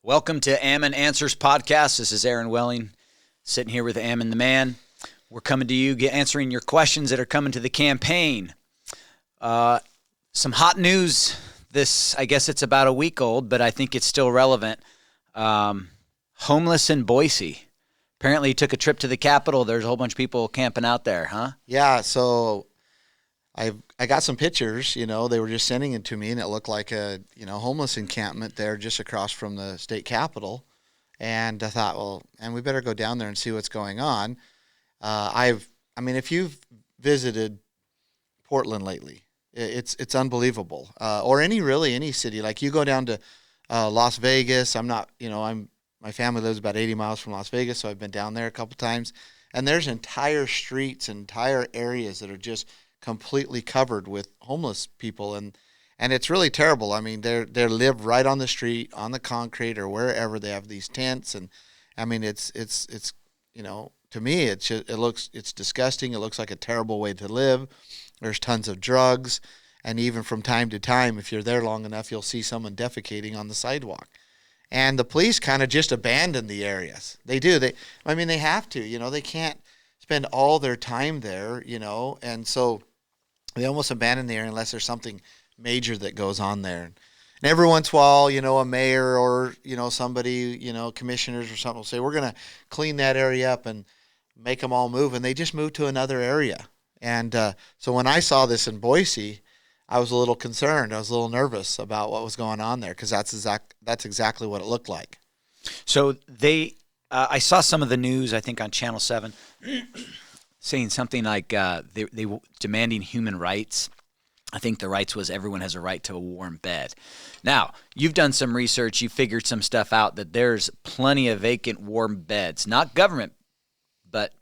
Welcome to Ammon Answers Podcast. This is Aaron Welling, sitting here with Ammon the Man. We're coming to you, answering your questions that are coming to the campaign. Some hot news. I guess it's about a week old, but I think it's still relevant. Homeless in Boise. Apparently he took a trip to the Capitol. There's a whole bunch of people camping out there, huh? Yeah, so I got some pictures, they were just sending it to me, and it looked like a, homeless encampment there just across from the state capitol. And I thought, well, and we better go down there and see what's going on. If you've visited Portland lately, it's unbelievable. Or any city. Like you go down to Las Vegas. My family lives about 80 miles from Las Vegas, so I've been down there a couple times. And there's entire streets, entire areas that are just completely covered with homeless people, and it's really terrible. I mean, they live right on the street, on the concrete, or wherever. They have these tents, and I mean, it's to me, it's disgusting. It looks like a terrible way to live. There's tons of drugs, and even from time to time, if you're there long enough, you'll see someone defecating on the sidewalk. And the police kind of just abandon the areas. They do. They have to. They can't spend all their time there. And so they almost abandon the area unless there's something major that goes on there. And every once in a while, a mayor or, somebody, commissioners or something will say, we're going to clean that area up and make them all move. And they just move to another area. And so when I saw this in Boise, I was a little concerned. I was a little nervous about what was going on there because that's exactly what it looked like. So I saw some of the news, I think, on Channel 7, saying something like they demanding human rights. I think the rights was everyone has a right to a warm bed. Now, you've done some research. You figured some stuff out that there's plenty of vacant warm beds, not government, but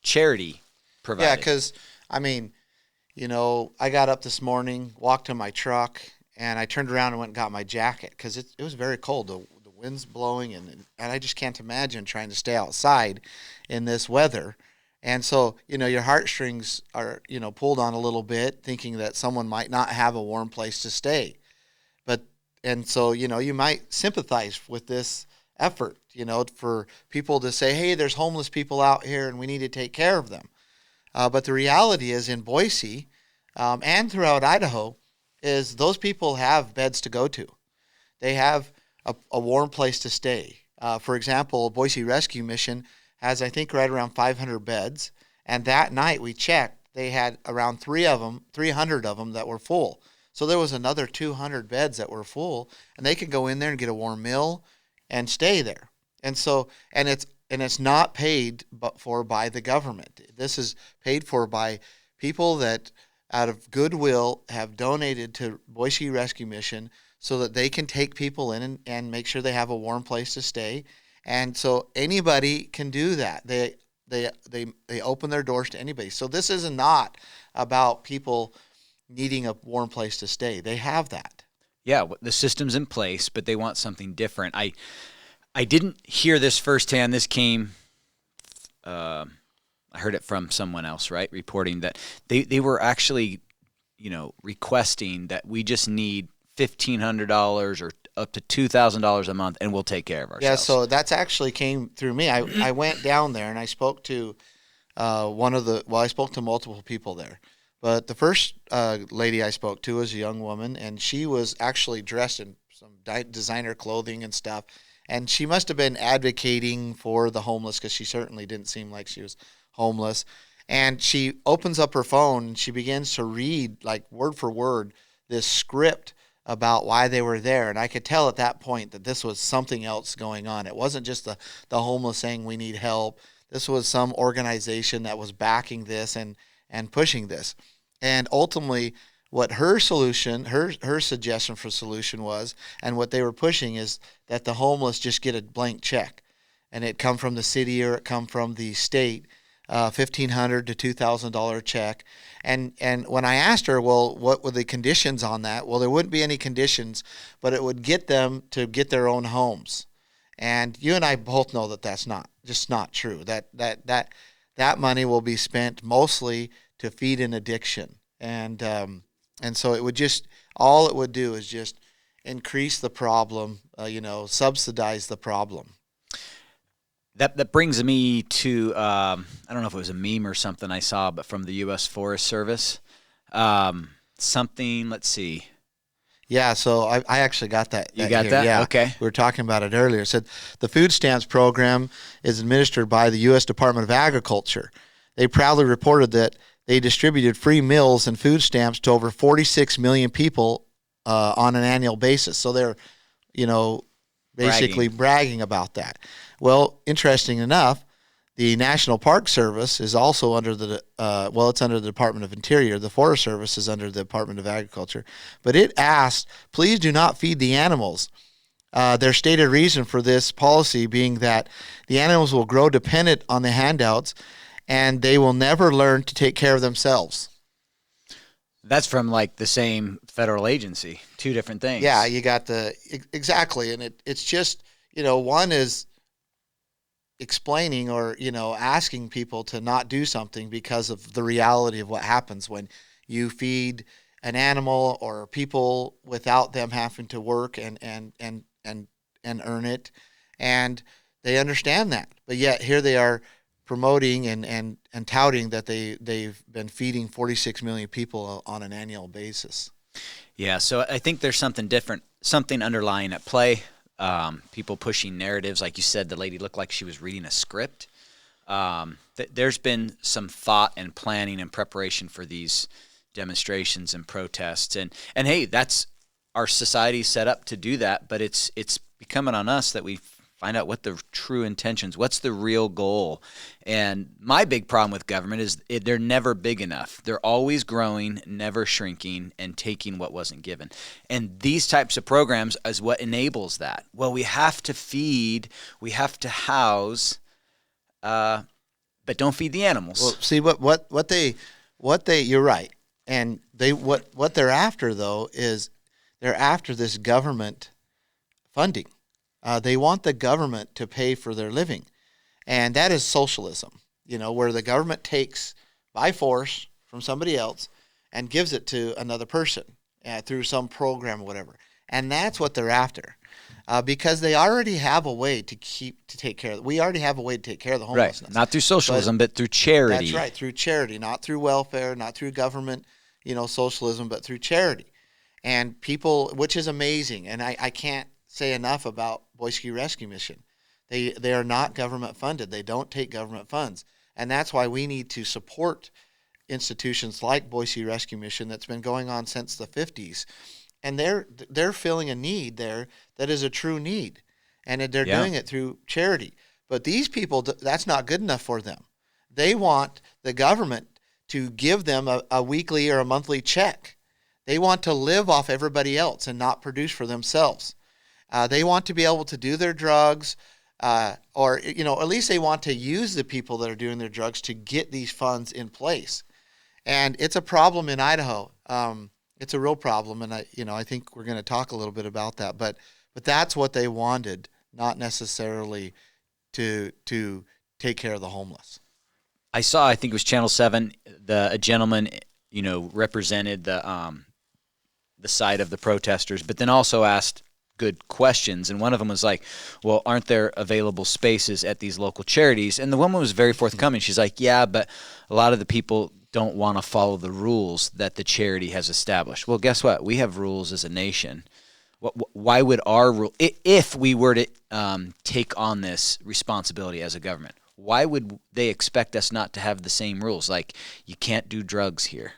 charity provided. Yeah, because, I got up this morning, walked to my truck, and I turned around and went and got my jacket because it was very cold. The wind's blowing, and I just can't imagine trying to stay outside in this weather. And so, your heartstrings are, pulled on a little bit, thinking that someone might not have a warm place to stay. And so, you might sympathize with this effort, for people to say, hey, there's homeless people out here and we need to take care of them. But the reality is in Boise and throughout Idaho is those people have beds to go to. They have a warm place to stay. For example, Boise Rescue Mission has, I think, right around 500 beds. And that night we checked, they had around 300 of them that were full. So there was another 200 beds that were full, and they could go in there and get a warm meal and stay there. And so, and it's not paid for by the government. This is paid for by people that, out of goodwill, have donated to Boise Rescue Mission so that they can take people in and make sure they have a warm place to stay. And so anybody can do that. They open their doors to anybody. So this is not about people needing a warm place to stay. They have that. Yeah, the system's in place, but they want something different. I didn't hear this firsthand. This came, I heard it from someone else, right, reporting that they were actually, requesting that we just need $1,500 or up to $2,000 a month, and we'll take care of ourselves. Yeah, so that's actually came through me. I went down there and I spoke to I spoke to multiple people there. But the first lady I spoke to was a young woman, and she was actually dressed in some designer clothing and stuff. And she must have been advocating for the homeless because she certainly didn't seem like she was homeless. And she opens up her phone and she begins to read, like word for word, this script about why they were there. And I could tell at that point that this was something else going on. It wasn't just the homeless saying we need help. This was some organization that was backing this and pushing this. And ultimately, what her solution, her suggestion for solution was, and what they were pushing is that the homeless just get a blank check. And it come from the city or it come from the state, $1,500 to $2,000 check. And when I asked her, well, what were the conditions on that? Well, there wouldn't be any conditions, but it would get them to get their own homes. And you and I both know that that's not true. That money will be spent mostly to feed an addiction. And so it would just, all it would do is just increase the problem, subsidize the problem. That brings me to I don't know if it was a meme or something I saw, but from the U.S. Forest Service, something. Let's see. Yeah, so I actually got that. You got here. that? Yeah, Okay. we were talking about it earlier. It said the food stamps program is administered by the U.S. Department of Agriculture. They proudly reported that they distributed free meals and food stamps to over 46 million people on an annual basis. So they're, basically bragging about that. Well, interesting enough, the National Park Service is also under it's under the Department of Interior. The Forest Service is under the Department of Agriculture. But it asked, please do not feed the animals. Their stated reason for this policy being that the animals will grow dependent on the handouts and they will never learn to take care of themselves. That's from like the same federal agency. Two different things. Yeah, you got exactly. And it's just, one is explaining or asking people to not do something because of the reality of what happens when you feed an animal or people without them having to work and earn it, and they understand that, but yet here they are promoting and touting that they've been feeding 46 million people on an annual basis. Yeah, so I think there's something different, something underlying at play. People pushing narratives. Like you said, the lady looked like she was reading a script. There's been some thought and planning and preparation for these demonstrations and protests. And hey, that's our society set up to do that, but it's becoming on us that we find out what the true intentions, what's the real goal. And my big problem with government is they're never big enough. They're always growing, never shrinking, and taking what wasn't given. And these types of programs is what enables that. Well, we have to feed, we have to house, but don't feed the animals. Well, see what they you're right. And what they're after though is they're after this government funding. They want the government to pay for their living. And that is socialism, where the government takes by force from somebody else and gives it to another person through some program or whatever. And that's what they're after. Because they already have a way to take care of. We already have a way to take care of the homelessness. Right. Not through socialism, but through charity. That's right, through charity, not through welfare, not through government, socialism, but through charity. And people, which is amazing, and I can't say enough about Boise Rescue Mission. They are not government funded. They don't take government funds. And that's why we need to support institutions like Boise Rescue Mission that's been going on since the 50s. And they're filling a need there that is a true need. And they're doing it through charity. But these people, that's not good enough for them. They want the government to give them a weekly or a monthly check. They want to live off everybody else and not produce for themselves. They want to be able to do their drugs, or at least they want to use the people that are doing their drugs to get these funds in place. And it's a problem in Idaho. It's a real problem, and I think we're going to talk a little bit about that. But that's what they wanted, not necessarily to take care of the homeless. I saw, I think it was Channel 7, a gentleman, represented the side of the protesters, but then also asked good questions. And one of them was like, well, aren't there available spaces at these local charities? And the woman was very forthcoming. She's like, yeah, but a lot of the people don't want to follow the rules that the charity has established. Well, guess what? We have rules as a nation. Why would our rule, if we were to take on this responsibility as a government, why would they expect us not to have the same rules? Like, you can't do drugs here.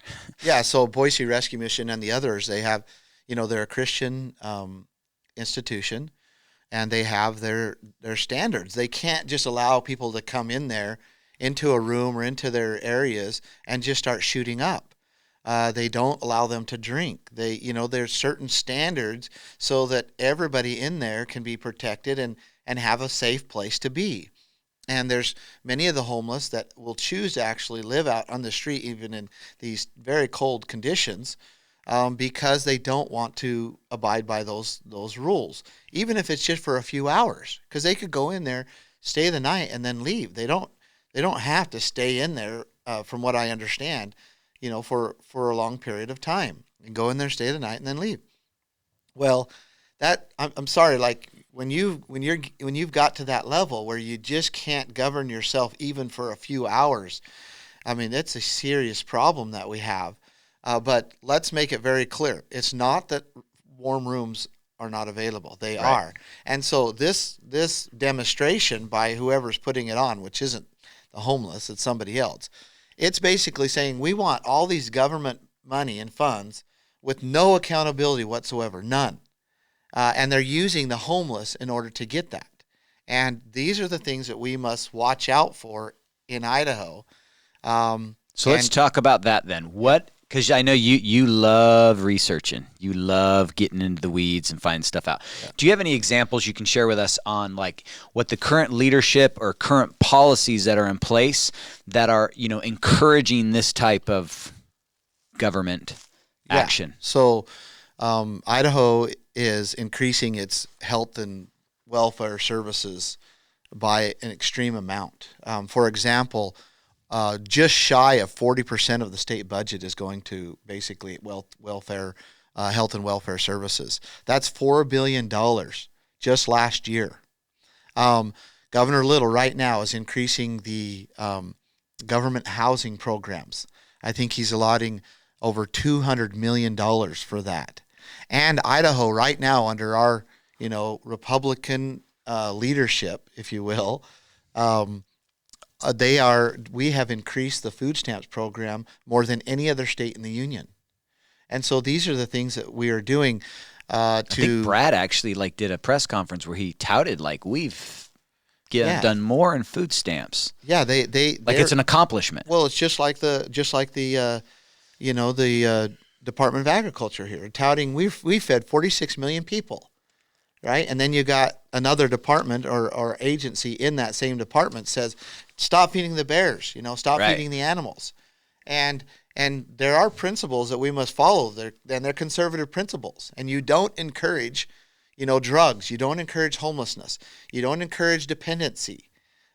Yeah, so Boise Rescue Mission and the others, they have, they're a Christian institution, and they have their standards. They can't just allow people to come in there into a room or into their areas and just start shooting up. They don't allow them to drink. There's certain standards so that everybody in there can be protected and have a safe place to be. And there's many of the homeless that will choose to actually live out on the street, even in these very cold conditions, because they don't want to abide by those rules, even if it's just for a few hours, because they could go in there, stay the night, and then leave. They don't have to stay in there, from what I understand, for a long period of time, and go in there, stay the night, and then leave. Well, I'm sorry, like when you've got to that level where you just can't govern yourself even for a few hours. I mean, that's a serious problem that we have. But let's make it very clear. It's not that warm rooms are not available. They Right. are. And so this demonstration by whoever's putting it on, which isn't the homeless, it's somebody else. It's basically saying we want all these government money and funds with no accountability whatsoever, none. And they're using the homeless in order to get that. And these are the things that we must watch out for in Idaho. So let's talk about that then. What? Because I know you love researching. You love getting into the weeds and finding stuff out. Yeah. Do you have any examples you can share with us on like what the current leadership or current policies that are in place that are, encouraging this type of government action? So Idaho is increasing its health and welfare services by an extreme amount. For example, just shy of 40% of the state budget is going to basically welfare, health and welfare services. That's $4 billion just last year. Governor Little right now is increasing the government housing programs. I think he's allotting over $200 million for that. And Idaho right now under our, Republican leadership, if you will, we have increased the food stamps program more than any other state in the union. And so these are the things that we are doing I think Brad actually did a press conference where he touted we've done more in food stamps. Yeah, it's an accomplishment. Well, it's just like the Department of Agriculture here touting we fed 46 million people, right? And then you got another department or agency in that same department says, stop feeding the bears, stop feeding the animals. And there are principles that we must follow. They're conservative principles. And you don't encourage, drugs. You don't encourage homelessness. You don't encourage dependency.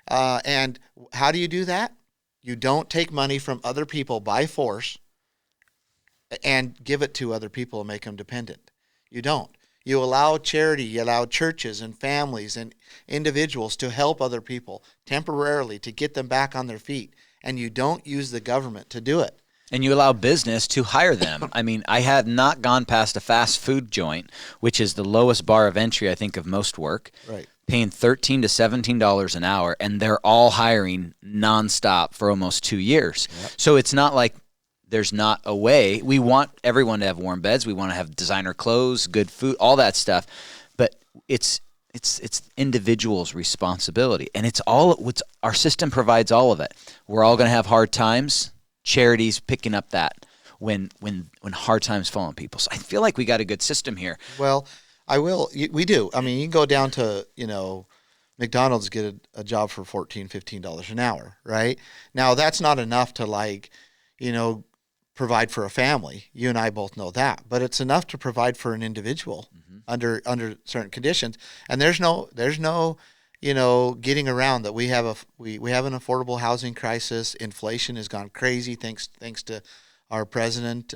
And how do you do that? You don't take money from other people by force and give it to other people and make them dependent. You don't. You allow charity, you allow churches and families and individuals to help other people temporarily to get them back on their feet, and you don't use the government to do it. And you allow business to hire them. I mean, I have not gone past a fast food joint, which is the lowest bar of entry, I think, of most work, right, paying $13 to $17 an hour, and they're all hiring nonstop for almost 2 years. Yep. So it's not like there's not a way. We want everyone to have warm beds. We want to have designer clothes, good food, all that stuff. But it's individuals' responsibility, and our system provides all of it. We're all going to have hard times. Charities picking up that when hard times fall on people. So I feel like we got a good system here. Well, we do. I mean, you can go down to McDonald's, get a job for $14, $15 an hour, right? Now that's not enough to provide for a family. You and I both know that, but it's enough to provide for an individual under certain conditions. And there's no getting around that. We have an affordable housing crisis. Inflation has gone crazy thanks to our president.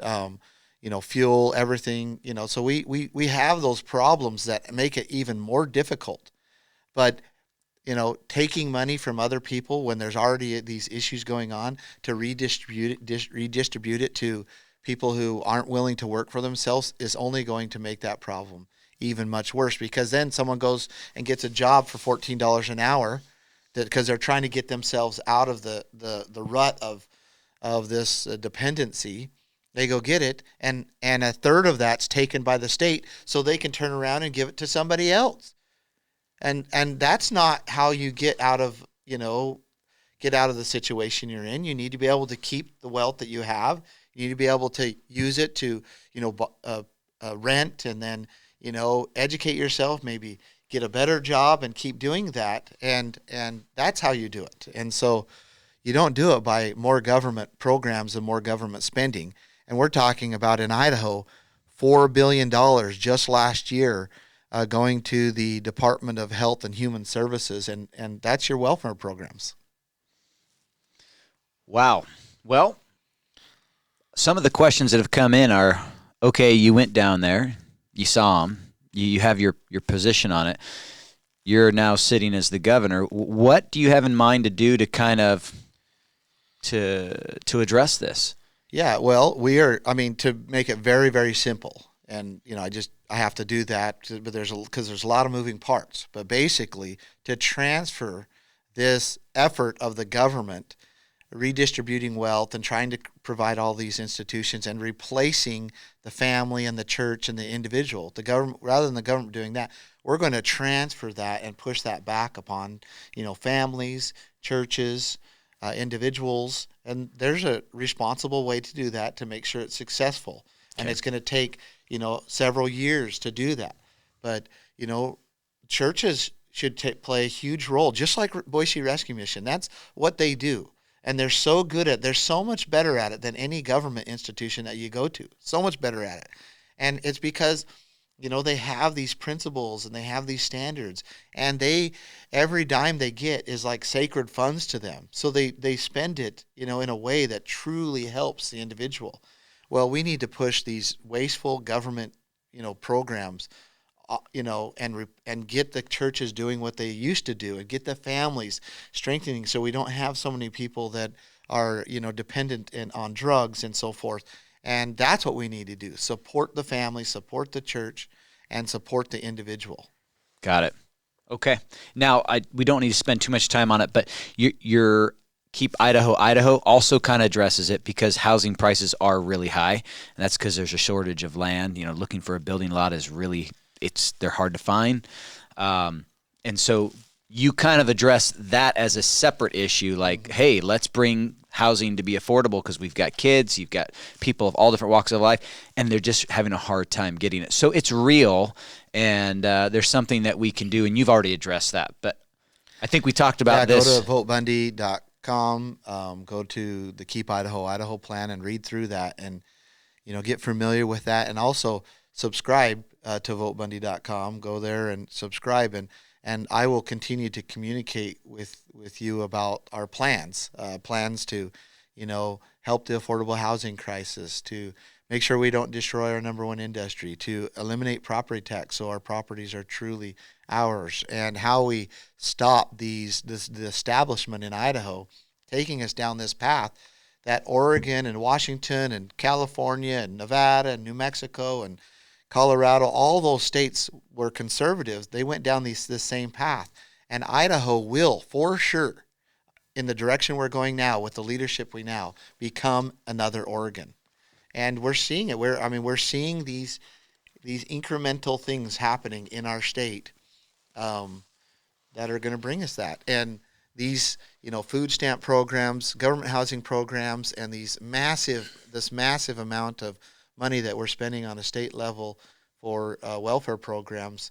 Fuel, everything. So we have those problems that make it even more difficult. But taking money from other people when there's already these issues going on to redistribute it to people who aren't willing to work for themselves is only going to make that problem even much worse, because then someone goes and gets a job for $14 an hour because they're trying to get themselves out of the rut of this dependency. They go get it, and a third of that's taken by the state so they can turn around and give it to somebody else. And that's not how you get out of the situation you're in. You need to be able to keep the wealth that you have. You need to be able to use it to rent and then educate yourself, maybe get a better job and keep doing that. And that's how you do it. And so you don't do it by more government programs and more government spending. And we're talking about in Idaho, $4 billion just last year going to the Department of Health and Human Services, and that's your welfare programs. Wow. Well, some of the questions that have come in are, okay, you went down there, you saw them, You have your position on it. You're now sitting as the governor. What do you have in mind to do to kind of to address this? Yeah, well, we are. I mean, to make it very, very simple, and I have to do that, but because there's a lot of moving parts. But basically, to transfer this effort of the government redistributing wealth and trying to provide all these institutions and replacing the family and the church and the individual, the government, rather than the government doing that, we're going to transfer that and push that back upon families, churches, individuals, and there's a responsible way to do that to make sure it's successful. And Okay. it's going to take several years to do that, but churches should play a huge role, just like Boise Rescue Mission. That's what they do. And they're so good at, they're so much better at it than any government institution that you go to. So much better at it. And it's because, they have these principles and they have these standards, and every dime they get is like sacred funds to them. So they spend it, in a way that truly helps the individual. Well, we need to push these wasteful government, programs, and get the churches doing what they used to do, and get the families strengthening, so we don't have so many people that are dependent on drugs and so forth. And that's what we need to do: support the family, support the church, and support the individual. Got it. Okay. Now, we don't need to spend too much time on it, but your Keep Idaho, Idaho also kind of addresses it, because housing prices are really high, and that's because there's a shortage of land. Looking for a building lot is really, they're hard to find. And so you kind of address that as a separate issue, like, hey, let's bring housing to be affordable, because we've got kids, you've got people of all different walks of life, and they're just having a hard time getting it. So it's real, and there's something that we can do, and you've already addressed that. But I think we talked about this. Go to votebundy.com, go to the Keep Idaho plan, and read through that, and get familiar with that, and also subscribe to votebundy.com. Go there and subscribe, and I will continue to communicate with you about our plans to, help the affordable housing crisis, to make sure we don't destroy our number one industry, to eliminate property tax so our properties are truly ours, and how we stop the establishment in Idaho taking us down this path that Oregon and Washington and California and Nevada and New Mexico and Colorado, all those states were conservatives. They went down this same path. And Idaho will, for sure, in the direction we're going now, with the leadership we now, become another Oregon. And we're seeing it. We're seeing these incremental things happening in our state that are going to bring us that. And these, food stamp programs, government housing programs, and this massive amount of money that we're spending on a state level for welfare programs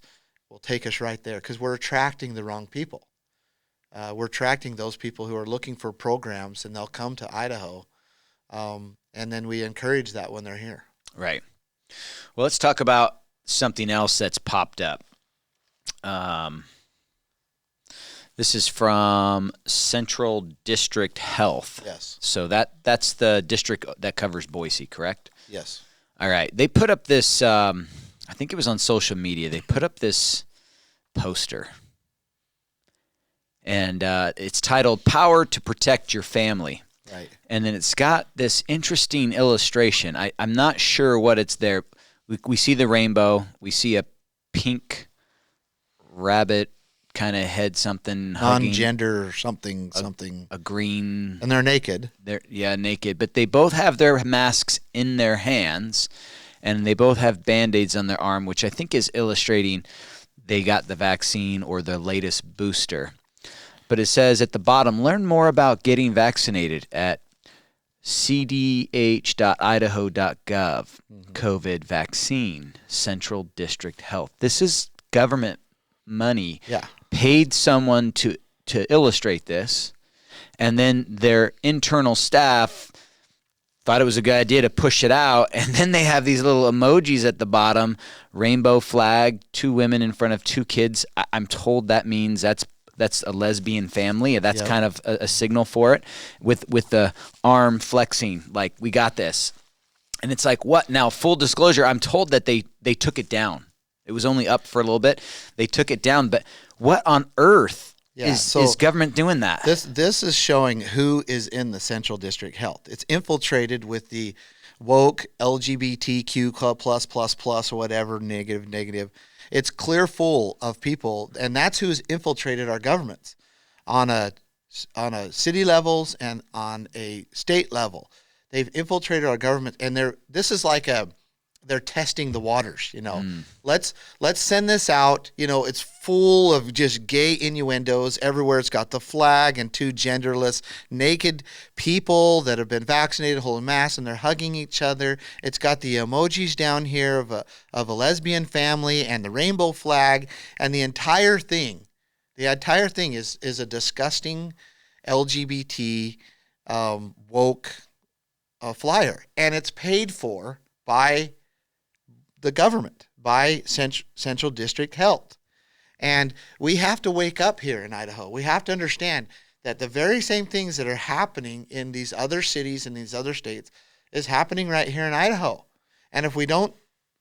will take us right there, because we're attracting the wrong people. We're attracting those people who are looking for programs, and they'll come to Idaho, and then we encourage that when they're here. Right. Well, let's talk about something else that's popped up. This is from Central District Health. Yes. So that's the district that covers Boise, correct? Yes. All right. They put up this, I think it was on social media, they put up this poster. And it's titled "Power to Protect Your Family." Right. And then it's got this interesting illustration. I'm not sure what it's there. We see the rainbow. We see a pink rabbit kind of head, something hugging. Non-gender something. A green. And they're naked. They're naked. But they both have their masks in their hands, and they both have Band-Aids on their arm, which I think is illustrating they got the vaccine or the latest booster. But it says at the bottom, learn more about getting vaccinated at cdh.idaho.gov. COVID vaccine, Central District Health. This is government money. Yeah. Paid someone to illustrate this, and then their internal staff thought it was a good idea to push it out, and then they have these little emojis at the bottom, rainbow flag, 2 women in front of 2 kids. I'm told that means that's a lesbian family. That's kind of a signal for it, with the arm flexing, like, we got this. And it's like, what? Now, full disclosure, I'm told that they took it down. It was only up for a little bit. They took it down. But what on earth is government doing that? This is showing who is in the Central District Health. It's infiltrated with the woke LGBTQ club plus or whatever, negative. It's clear full of people, and that's who's infiltrated our governments on a city levels and on a state level. They've infiltrated our government, and they're testing the waters. Let's send this out. It's full of just gay innuendos everywhere. It's got the flag and two genderless naked people that have been vaccinated holding masks, and they're hugging each other. It's got the emojis down here of a lesbian family and the rainbow flag, and the entire thing is a disgusting LGBT woke flyer, and it's paid for by the government, by Central District Health. And we have to wake up here in Idaho. We have to understand that the very same things that are happening in these other cities and these other states is happening right here in Idaho. And if we don't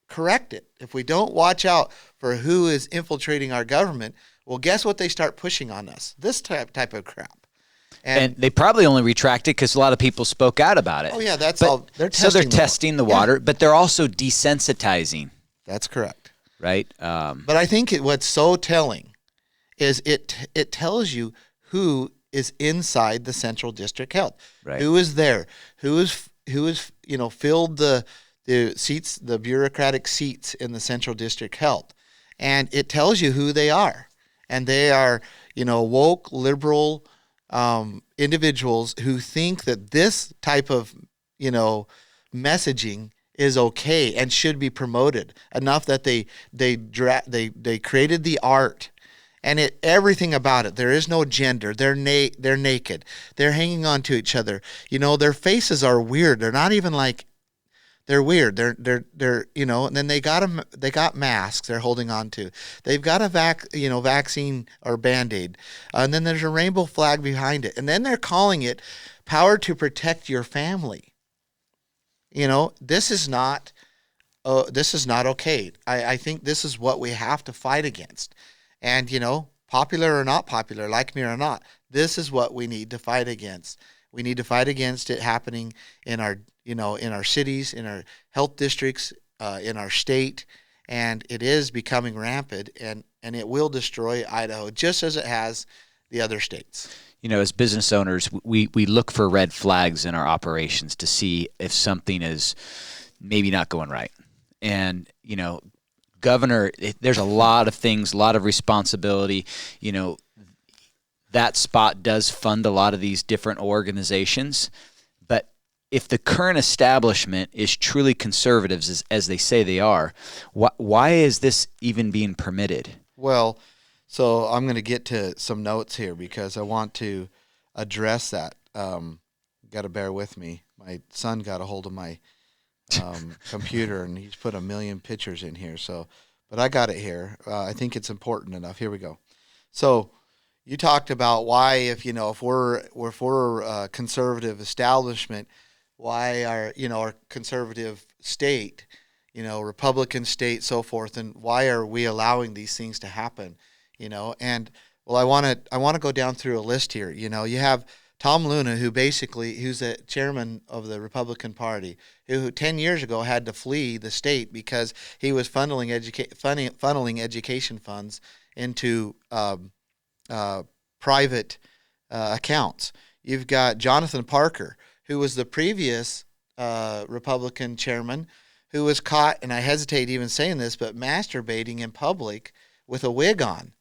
correct it, if we don't watch out for who is infiltrating our government, well, guess what they start pushing on us? This type of crap. And they probably only retracted because a lot of people spoke out about it. Oh, yeah, that's all. They're testing the water, but they're also desensitizing. That's correct. Right? But I think what's so telling is it tells you who is inside the Central District Health. Right. Who is there? Who is filled the seats, the bureaucratic seats in the Central District Health. And it tells you who they are. And they are, woke, liberal individuals who think that this type of, messaging is okay and should be promoted enough that they created the art and everything about it. There is no gender. They're naked. They're hanging on to each other. Their faces are weird. They're not even like. They're weird. They're and then they got masks they're holding on to. They've got a vaccine or Band-Aid. And then there's a rainbow flag behind it. And then they're calling it power to protect your family. This is not okay. I think this is what we have to fight against. And, popular or not popular, like me or not, this is what we need to fight against. We need to fight against it happening in our in our cities, in our health districts, in our state, and it is becoming rampant, and it will destroy Idaho just as it has the other states. As business owners, we look for red flags in our operations to see if something is maybe not going right. And, Governor, there's a lot of things, a lot of responsibility. That spot does fund a lot of these different organizations, but if the current establishment is truly conservatives, as they say they are, why is this even being permitted? Well, so I'm going to get to some notes here because I want to address that. Got to bear with me. My son got a hold of my computer and he's put 1 million pictures in here. But I got it here. I think it's important enough. Here we go. So you talked about why, if we're a conservative establishment, why our conservative state, Republican state, so forth, and why are we allowing these things to happen, And well, I want to go down through a list here. You have Tom Luna, who's the chairman of the Republican Party, who 10 years ago had to flee the state because he was funneling education funds into private accounts. You've got Jonathan Parker, who was the previous Republican chairman, who was caught, and I hesitate even saying this, but masturbating in public with a wig on.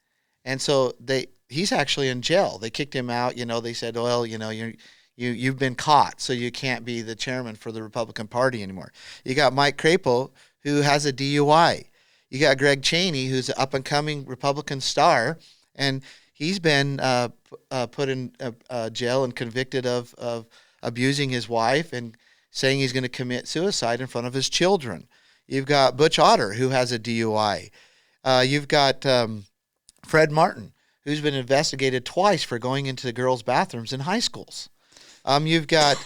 And so he's actually in jail. They kicked him out. They said, well, you've been caught, so you can't be the chairman for the Republican Party anymore. You got Mike Crapo, who has a DUI. You got Greg Cheney, who's an up-and-coming Republican star, and he's been put in jail and convicted of abusing his wife and saying he's going to commit suicide in front of his children. You've got Butch Otter, who has a DUI. You've got Fred Martin, who's been investigated twice for going into the girls' bathrooms in high schools. You've got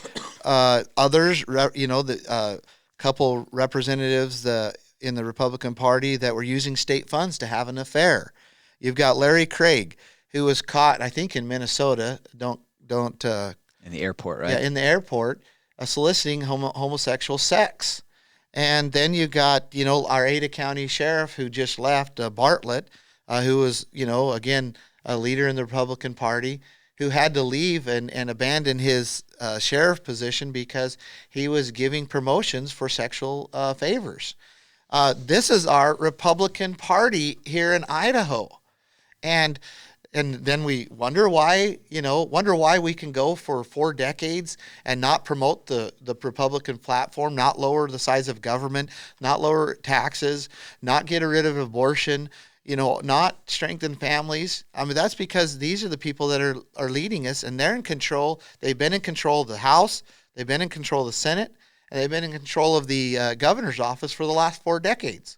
others, the couple representatives, the in the Republican Party that were using state funds to have an affair. You've got Larry Craig, who was caught, I think, in Minnesota. Don't in the airport, right? Yeah, in the airport, soliciting homosexual sex. And then you got, our Ada County Sheriff who just left, Bartlett, who was, again, a leader in the Republican Party, who had to leave and abandon his sheriff position because he was giving promotions for sexual favors. This is our Republican Party here in Idaho. And then we wonder why we can go for 4 decades and not promote the Republican platform, not lower the size of government, not lower taxes, not get rid of abortion, not strengthen families. I mean, that's because these are the people that are leading us, and they're in control. They've been in control of the House, they've been in control of the Senate, and they've been in control of the governor's office for the last 4 decades.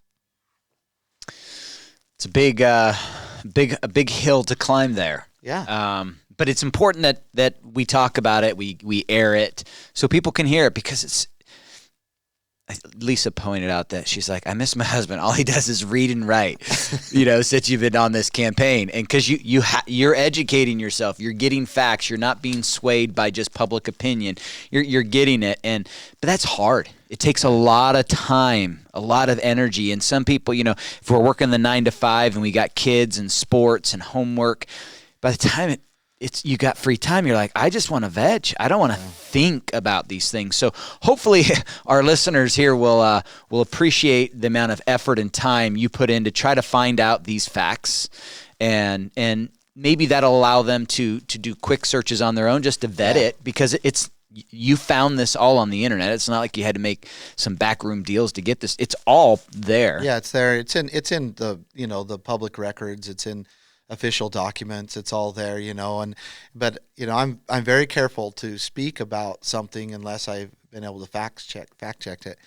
It's a big hill to climb there. Yeah. But it's important that we talk about it, we air it, so people can hear it, because it's. Lisa pointed out that she's like, I miss my husband. All he does is read and write, since you've been on this campaign. And because you're educating yourself, you're getting facts, you're not being swayed by just public opinion. You're getting it, but that's hard. It takes a lot of time, a lot of energy. And some people, if we're working the 9 to 5 and we got kids and sports and homework, by the time you got free time, you're like, I just want to veg. I don't want to think about these things. So hopefully our listeners here will appreciate the amount of effort and time you put in to try to find out these facts, and maybe that'll allow them to do quick searches on their own just to vet it, because you found this all on the internet. It's not like you had to make some backroom deals to get this. It's all there. Yeah, it's there. It's in the the public records. It's in official documents. It's all there, but I'm very careful to speak about something unless I've been able to fact check it.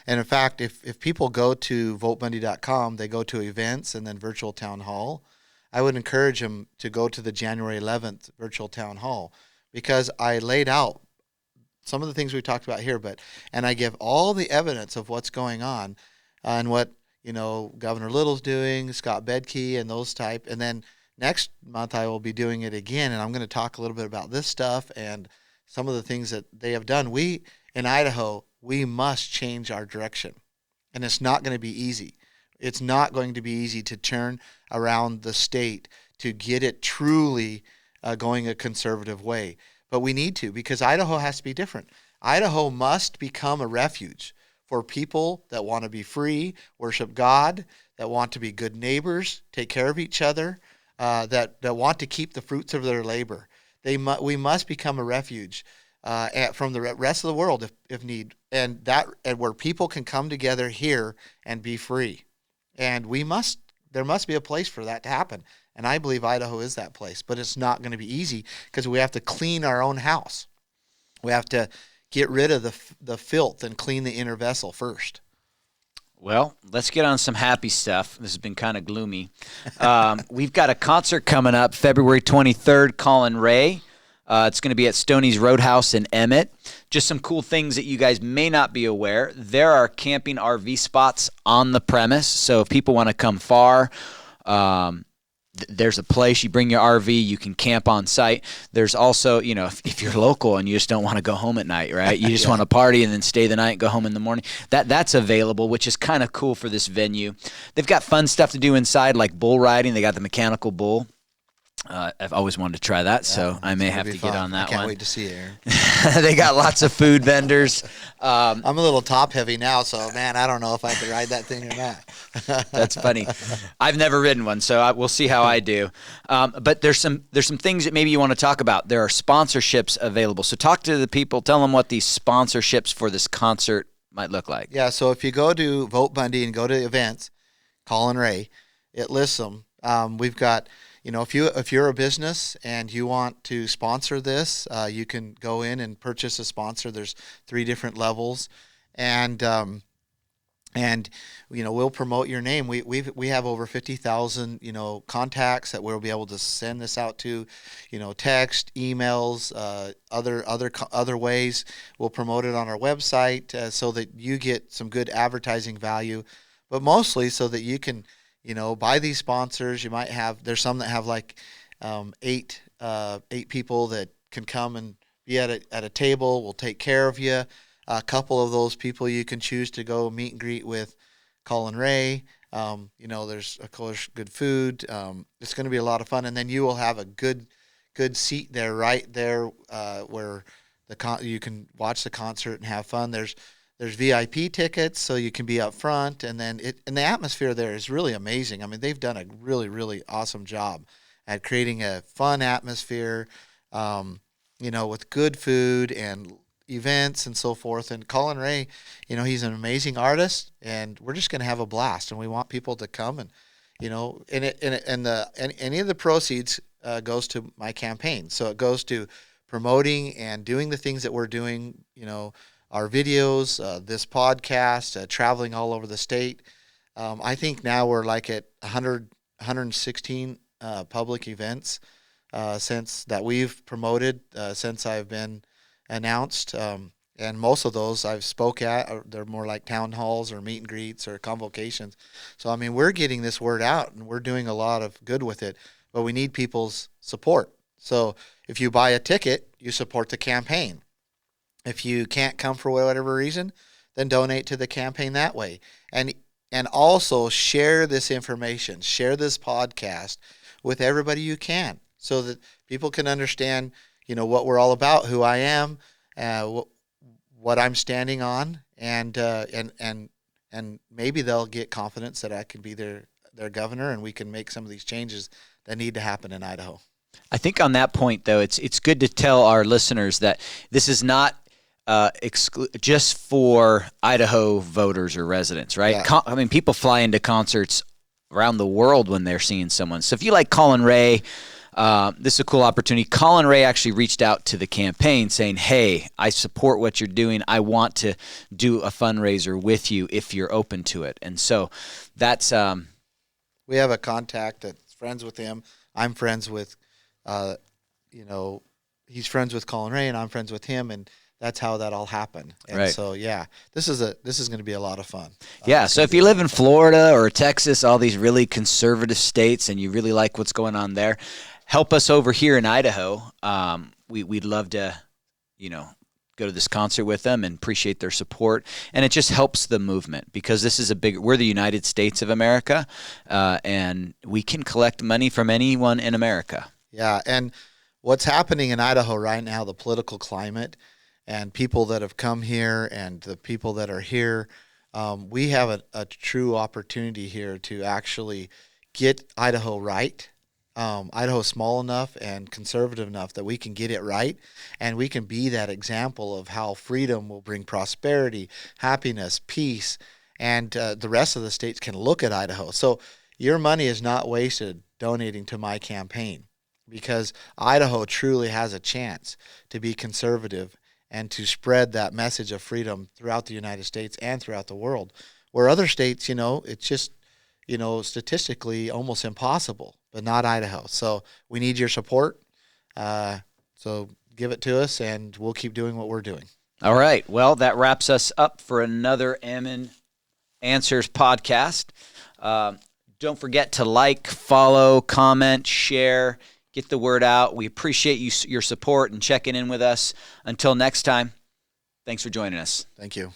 And in fact, if people go to votebundy.com, they go to events and then virtual town hall, I would encourage them to go to the January 11th virtual town hall, because I laid out some of the things we talked about here, and I give all the evidence of what's going on, and what Governor Little's doing, Scott Bedke, and those type. And then next month I will be doing it again, and I'm going to talk a little bit about this stuff and some of the things that they have done. We in Idaho, we must change our direction, and it's not going to be easy. It's not going to be easy to turn around the state to get it truly going a conservative way. But we need to, because Idaho has to be different. Idaho must become a refuge for people that want to be free, worship God, that want to be good neighbors, take care of each other, that want to keep the fruits of their labor. We must become a refuge from the rest of the world if need, and where people can come together here and be free. And there must be a place for that to happen. And I believe Idaho is that place, but it's not going to be easy, because we have to clean our own house. We have to get rid of the filth and clean the inner vessel first. Well, let's get on some happy stuff. This has been kind of gloomy. We've got a concert coming up February 23rd, Colin Ray. It's going to be at Stoney's Roadhouse in Emmett. Just some cool things that you guys may not be aware. There are camping RV spots on the premise, so if people want to come far, there's a place. You bring your RV, you can camp on site. There's also, if you're local and you just don't want to go home at night, right? You just want to party and then stay the night and go home in the morning. That's available, which is kind of cool for this venue. They've got fun stuff to do inside, like bull riding. They got the mechanical bull. I've always wanted to try that, so I may have to get on that one. I can't wait to see it, Aaron. They got lots of food vendors. I'm a little top heavy now, so man, I don't know if I can ride that thing or not. That's funny. I've never ridden one, so we'll see how I do. But there's some things that maybe you want to talk about. There are sponsorships available. So talk to the people. Tell them what these sponsorships for this concert might look like. Yeah, so if you go to Vote Bundy and go to events, Colin Ray, it lists them. We've got, if you're a business and you want to sponsor this, you can go in and purchase a sponsor. There's 3 different levels, and we'll promote your name. We have over 50,000 contacts that we'll be able to send this out to, text, emails, other ways. We'll promote it on our website so that you get some good advertising value. but mostly so that you can, buy these sponsors. You might have, there's some that have like 8 people that can come and be at a table. We'll take care of you. A couple of those people you can choose to go meet and greet with Colin Ray. There's of course good food. It's going to be a lot of fun, and then you will have a good seat there, right there, where you can watch the concert and have fun. There's VIP tickets, so you can be up front, and the atmosphere there is really amazing. I mean, they've done a really, really awesome job at creating a fun atmosphere, with good food and events and so forth. And Colin Ray, he's an amazing artist, and we're just going to have a blast. And we want people to come and, any of the proceeds goes to my campaign. So it goes to promoting and doing the things that we're doing, our videos, this podcast, traveling all over the state. I think now we're like at 116 public events since that we've promoted since I've been announced, and most of those I've spoke at. They're more like town halls or meet and greets or convocations. So I mean, we're getting this word out, and we're doing a lot of good with it, but we need people's support. So if you buy a ticket, you support the campaign. If you can't come for whatever reason, then donate to the campaign that way. And also share this information, share this podcast with everybody you can, so that people can understand, what we're all about, who I am, what I'm standing on, and maybe they'll get confidence that I can be their governor, and we can make some of these changes that need to happen in Idaho. I think on that point, though, it's good to tell our listeners that this is not just for Idaho voters or residents, right? Yeah. People fly into concerts around the world when they're seeing someone. So if you like Colin Ray, this is a cool opportunity. Colin Ray actually reached out to the campaign saying, hey, I support what you're doing. I want to do a fundraiser with you if you're open to it. And so that's... we have a contact that's friends with him. I'm friends with, he's friends with Colin Ray, and I'm friends with him, and that's how that all happened. And right. So, this is going to be a lot of fun. Yeah, so if you live in Florida or Texas, all these really conservative states, and you really like what's going on there, help us over here in Idaho. We'd love to, go to this concert with them and appreciate their support. And it just helps the movement, because this is we're the United States of America, and we can collect money from anyone in America. Yeah, and what's happening in Idaho right now, the political climate, and people that have come here and the people that are here, we have a true opportunity here to actually get Idaho right. Idaho is small enough and conservative enough that we can get it right, and we can be that example of how freedom will bring prosperity, happiness, peace, and the rest of the states can look at Idaho. So your money is not wasted donating to my campaign, because Idaho truly has a chance to be conservative and to spread that message of freedom throughout the United States and throughout the world, where other states, it's just, statistically almost impossible, but not Idaho. So we need your support. So give it to us, and we'll keep doing what we're doing. All right. Well, that wraps us up for another Ammon Answers podcast. Don't forget to like, follow, comment, share, get the word out. We appreciate your support and checking in with us. Until next time, thanks for joining us. Thank you.